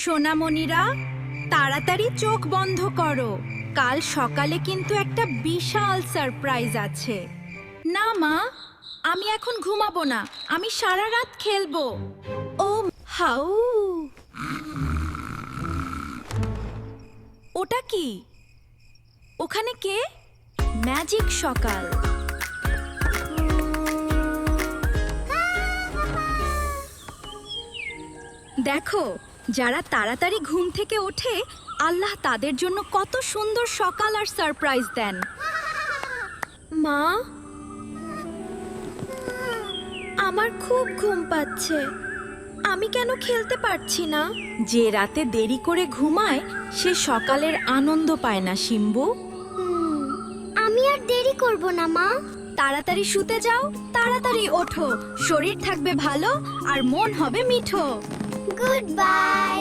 সোনামণিরা, তাড়াতাড়ি চোখ বন্ধ করো। কাল সকালে কিন্তু একটা বিশাল সারপ্রাইজ আছে। না মা, আমি এখন ঘুমাবো না, আমি সারা রাত খেলবো। ও হাউ, ওটা কি? ওখানে কে? ম্যাজিক সকাল। দেখো, যারা তাড়াতাড়ি ঘুম থেকে ওঠে আল্লাহ তাদের জন্য কত সুন্দর সকাল আর সারপ্রাইজ দেন। মা, আমার খুব ঘুম পাচ্ছে, আমি কেন খেলতে পারছি না? যে রাতে দেরি করে ঘুমায় সে সকালের আনন্দ পায় না শিম্বু। আমি আর দেরি করব না মা। তাড়াতাড়ি শুতে যাও, তাড়াতাড়ি ওঠো, শরীর থাকবে ভালো আর মন হবে মিঠো। Good bye.